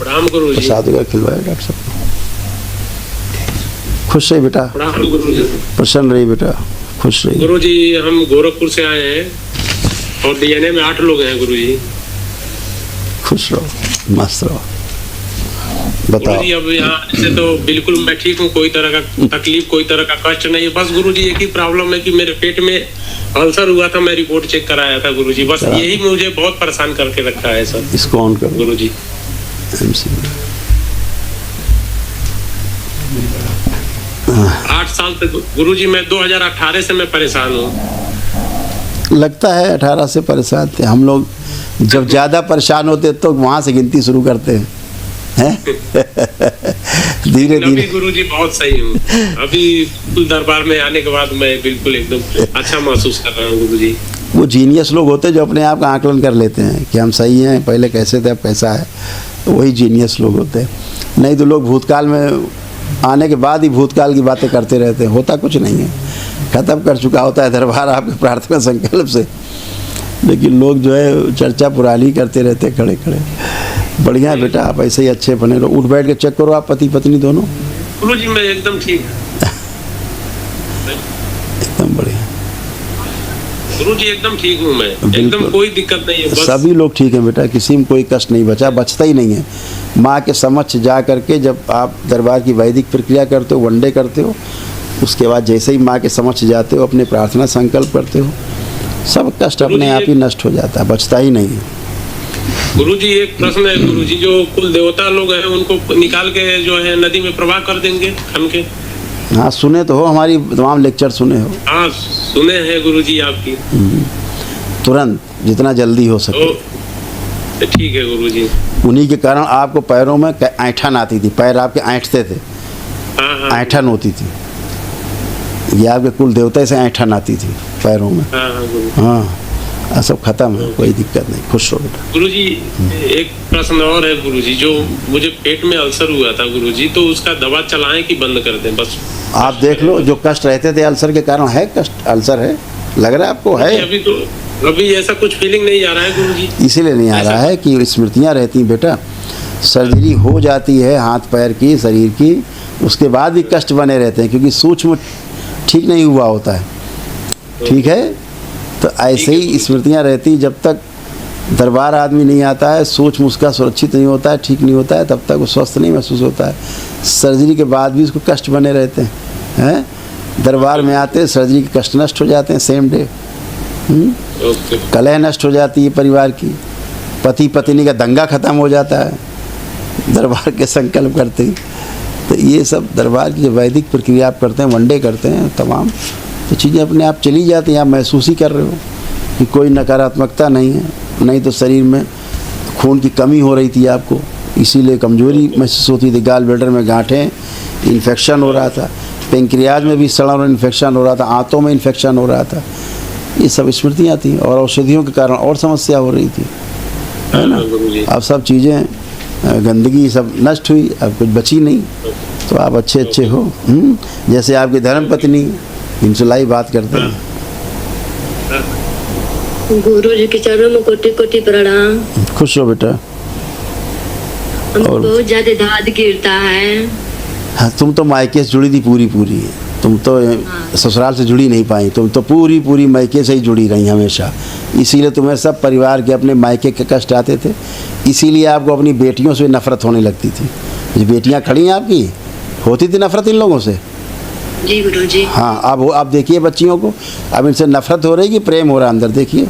प्रणाम गुरु जी। प्रसाद वगैरह खिलवाए डॉक्टर साहब। खुश रही बेटा, प्रणाम गुरु जी। प्रसन्न रही बेटा, खुश रही। गुरु जी हम गोरखपुर से आए हैं और डीएनए में 8 लोग हैं गुरु जी। खुश रहो, मस्त रहो। बताओ गुरु जी अब यहाँ से तो बिल्कुल मैं ठीक हूँ, कोई तरह का तकलीफ कोई तरह का कष्ट नहीं है। बस गुरु जी एक ही प्रॉब्लम है कि मेरे पेट में अल्सर हुआ था, मैं रिपोर्ट चेक कराया था गुरु जी। बस यही मुझे बहुत परेशान करके रखा है सर। इसको ऑन करो गुरु जी। MC। 8 साल तक गुरु जी मैं 2018 से मैं परेशान हूँ। लगता है 18 से परेशान थे हम लोग। जब ज़्यादा परेशान होते तो वहाँ से गिनती शुरू करते हैं धीरे अभी धीरे। गुरु जी बहुत सही हूँ। अभी दरबार में आने के बाद मैं बिल्कुल एकदम अच्छा महसूस कर रहा हूँ गुरु जी। वो जीनियस लोग होते हैं जो अपने आप का आकलन कर लेते हैं कि हम सही हैं, पहले कैसे थे अब कैसा है। वही जीनियस लोग होते हैं। नहीं तो लोग भूतकाल में आने के बाद ही भूतकाल की बातें करते रहते हैं। होता कुछ नहीं है, ख़त्म कर चुका होता है दरबार आपके प्रार्थना संकल्प से। लेकिन लोग जो है चर्चा पुरानी करते रहते हैं खड़े खड़े। बढ़िया है बेटा, आप ऐसे ही अच्छे बने रहो। उठ बैठ के चेक करो आप पति पत्नी दोनों। गुरु जी मैं एकदम ठीक एकदम बढ़िया गुरु जी, एकदम ठीक हूँ मैं, एकदम कोई दिक्कत नहीं है। बस सभी लोग ठीक हैं बेटा, किसी में कोई कष्ट नहीं बचा, बचता ही नहीं है। माँ के समक्ष जा करके जब आप दरबार की वैदिक प्रक्रिया करते हो, वनडे करते हो, उसके बाद जैसे ही माँ के समक्ष जाते हो, अपने प्रार्थना संकल्प करते हो, सब कष्ट अपने आप ही नष्ट हो जाता है, बचता ही नहीं है। गुरु जी एक प्रश्न है गुरु जी, जो कुल देवता लोग हैं उनको निकाल के जो है नदी में प्रवाह कर देंगे खन के। हाँ सुने तो हो, हमारी तमाम लेक्चर सुने हो। हाँ सुने हैं गुरु जी आपकी। तुरंत जितना जल्दी हो सके। तो ठीक है गुरु जी। उन्हीं के कारण आपको पैरों में ऐंठन आती थी, पैर आपके ऐंठते थे, हाँ ऐंठन होती थी। ये आपके कुल देवता से ऐंठन आती थी पैरों में। हाँ गुरु। हाँ सब खत्म है, कोई दिक्कत नहीं, खुश हो बेटा। गुरु जी एक प्रश्न और है गुरु जी, जो मुझे पेट में अल्सर हुआ था गुरु जी, तो उसका दवा चलाएं कि बंद कर दें? बस आप देख लो, जो कष्ट रहते थे अल्सर के कारण, है कष्ट, अल्सर है, लग रहा है आपको है? अभी ऐसा कुछ फीलिंग नहीं आ रहा है गुरु जी। इसीलिए नहीं आ रहा है कि स्मृतियाँ रहती बेटा। सर्जरी हो जाती है हाथ पैर की, शरीर की, उसके बाद भी कष्ट बने रहते हैं, क्योंकि सूक्ष्म ठीक नहीं हुआ होता है। ठीक है, तो ऐसे ही स्मृतियाँ रहती, जब तक दरबार आदमी नहीं आता है, सूक्ष्म उसका सुरक्षित नहीं होता है, ठीक नहीं होता है, तब तक वो स्वस्थ नहीं महसूस होता है। सर्जरी के बाद भी उसको कष्ट बने रहते हैं। दरबार में आते सर्जरी के कष्ट नष्ट हो जाते हैं सेम डे। कलह नष्ट हो जाती है परिवार की, पति पत्नी का दंगा खत्म हो जाता है दरबार के संकल्प करते ही। तो ये सब दरबार की जो वैदिक प्रक्रिया आप करते हैं, वनडे करते हैं, तमाम तो चीज़ें अपने आप चली जाती हैं। आप महसूस ही कर रहे हो कि कोई नकारात्मकता नहीं है। नहीं तो शरीर में खून की कमी हो रही थी आपको, इसीलिए कमजोरी महसूस होती थी। गाल ब्लैडर में गांठें, इन्फेक्शन हो रहा था, पेंक्रियाज में भी सड़ा और इन्फेक्शन हो रहा था, आंतों में इन्फेक्शन हो रहा था। ये सब स्मृतियाँ थी, और औषधियों के कारण और समस्या हो रही थी, है ना। अब सब चीज़ें गंदगी सब नष्ट हुई, अब कुछ बची नहीं, तो आप अच्छे हो। जैसे आपकी धर्म पत्नी इनसे लाई बात करते हैं। गुरु जी के चरणों में कोटि कोटि प्रणाम। खुश हो बेटा। और बहुत ज्यादा दाद गिरता है। हाँ, तुम तो मायके से जुड़ी थी पूरी, तुम तो ससुराल से जुड़ी नहीं पाई, तुम तो पूरी मायके से ही जुड़ी रही हमेशा। इसीलिए तुम्हें सब परिवार के अपने मायके के कष्ट आते थे, इसीलिए आपको अपनी बेटियों से नफरत होने लगती थी। जो बेटियां खड़ी हैं आपकी, होती थी नफरत इन लोगों से। जी गुरु जी। हाँ, अब आप देखिए बच्चियों को, अब इनसे नफरत हो रही कि प्रेम हो रहा है अंदर, देखिए।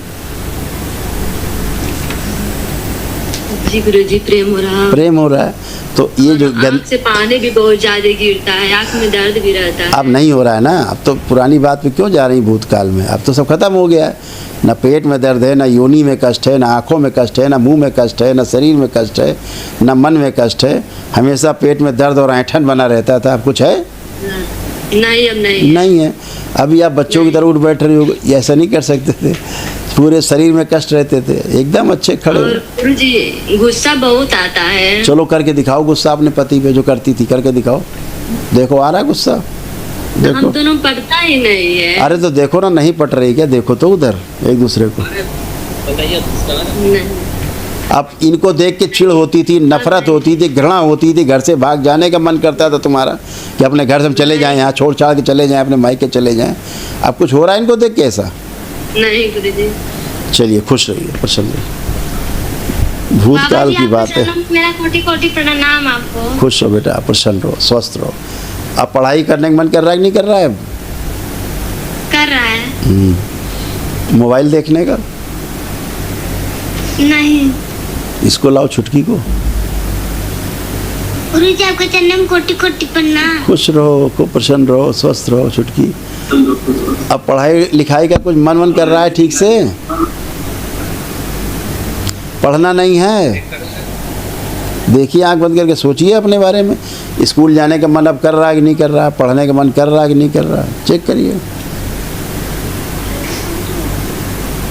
जी गुरु जी, प्रेम हो रहा है। तो ये जो आँख से पानी भी बहुत ज्यादा गिरता है, आँख में दर्द भी रहता है। अब नहीं हो रहा है ना, अब तो पुरानी बात पे क्यों जा रही भूतकाल में, अब तो सब खत्म हो गया है। ना पेट में दर्द है, ना योनि में कष्ट है, ना आँखों में कष्ट है, ना मुंह में कष्ट है, ना शरीर में कष्ट है, ना मन में कष्ट है। हमेशा पेट में दर्द और ऐंठन बना रहता था। अब कुछ है? नहीं, अब नहीं है। अभी आप बच्चों की तरह उठ बैठ रही हो, ऐसा नहीं कर सकते थे। पूरे शरीर में कष्ट रहते थे, एकदम अच्छे खड़े। और गुरु जी गुस्सा बहुत आता है। चलो करके दिखाओ गुस्सा अपने पति पे, जो करती थी, करके दिखाओ। देखो आ रहा गुस्सा, देखो। हम दोनों पटता ही नहीं है। अरे तो देखो ना, नहीं पट रही क्या? देखो तो उधर एक दूसरे को। अब इनको देख के चिढ़ होती थी, नफरत होती थी, घृणा होती थी, घर से भाग जाने का मन करता था तुम्हारा कि अपने घर से हम चले जाएं, यहाँ छोड़ छाड़ के चले जाएं, अपने मायके चले जाएं। अब कुछ हो रहा है इनको देख के ऐसा? नहीं गुरुजी। चलिए खुश रहिए, प्रसन्न रहिए। भूतकाल की बात है। मेरा कोटि कोटि प्रणाम आपको। खुश रहो बेटा, प्रसन्न रहो, स्वस्थ रहो। अब पढ़ाई करने का मन कर रहा है कि नहीं कर रहा है? अब कर रहा है। मोबाइल देखने का? नहीं इसको लाओ छुटकी को। गुरुजी आपका चरणम कोटि कोटि प्रणाम। खुश रहो, खूब प्रसन्न रहो, स्वस्थ रहो छुटकी। अब पढ़ाई लिखाई का कुछ मन कर रहा है ठीक से? पढ़ना नहीं है? देखिए आंख बंद करके सोचिए अपने बारे में। स्कूल जाने का मन अब कर रहा है कि नहीं कर रहा है? पढ़ने का मन कर रहा है कि नहीं कर रहा है? चेक करिए।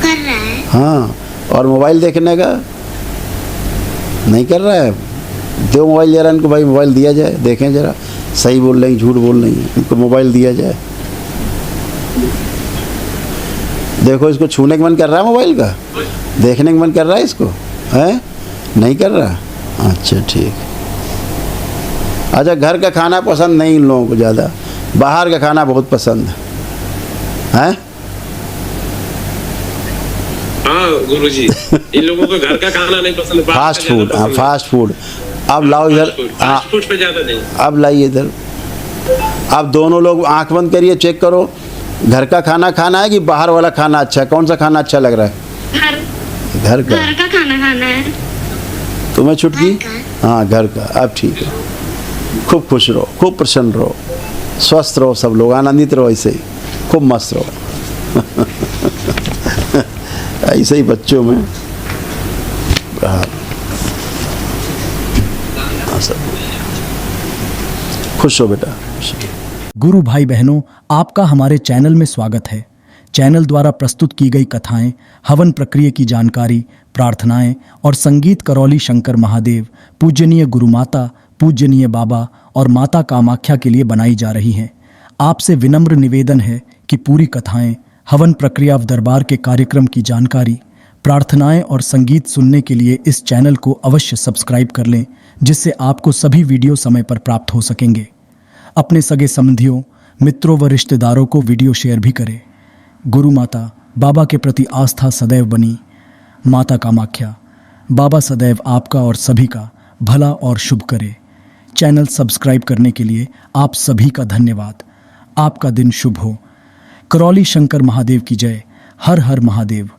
कर रहा है। हाँ, और मोबाइल देखने का नहीं कर रहा है? दो मोबाइल जरा इनको, भाई मोबाइल दिया जाए, देखें जरा सही बोल रही झूठ बोल रही है, इनको मोबाइल दिया जाए। देखो इसको छूने का मन कर रहा है मोबाइल का? देखने का मन कर रहा है इसको? है नहीं कर रहा? अच्छा ठीक। अच्छा, घर का खाना पसंद नहीं इन लोगों को ज़्यादा, बाहर का खाना बहुत पसंद है? हाँ गुरुजी, इन लोगों को घर का खाना नहीं पसंद, फास्ट फूड। हाँ फास्ट फूड। अब लाओ इधर। हाँ फास्ट फूड पे ज्यादा नहीं। अब लाइए इधर। अब दोनों लोग आंख बंद करिए, चेक करो घर का खाना खाना है कि बाहर वाला खाना अच्छा है? कौन सा खाना अच्छा लग रहा है? घर का। घर का खाना खाना है। तुम्हें छुटकी? हाँ घर का। अब ठीक है, खूब खुश रहो, खूब प्रसन्न रहो, स्वस्थ रहो, सब लोग आनंदित रहो, ऐसे ही खूब मस्त रहो। ऐसे ही बच्चों में खुश हो बेटा। गुरु भाई बहनों, आपका हमारे चैनल में स्वागत है। चैनल द्वारा प्रस्तुत की गई कथाएं, हवन प्रक्रिया की जानकारी, प्रार्थनाएं और संगीत करौली शंकर महादेव, पूजनीय गुरु माता, पूजनीय बाबा और माता कामाख्या के लिए बनाई जा रही हैं। आपसे विनम्र निवेदन है कि पूरी कथाएं, हवन प्रक्रिया दरबार के कार्यक्रम की जानकारी, प्रार्थनाएं और संगीत सुनने के लिए इस चैनल को अवश्य सब्सक्राइब कर लें, जिससे आपको सभी वीडियो समय पर प्राप्त हो सकेंगे। अपने सगे संबंधियों, मित्रों व रिश्तेदारों को वीडियो शेयर भी करें। गुरु माता बाबा के प्रति आस्था सदैव बनी। माता कामाख्या बाबा सदैव आपका और सभी का भला और शुभ करे। चैनल सब्सक्राइब करने के लिए आप सभी का धन्यवाद। आपका दिन शुभ हो। करौली शंकर महादेव की जय। हर हर महादेव।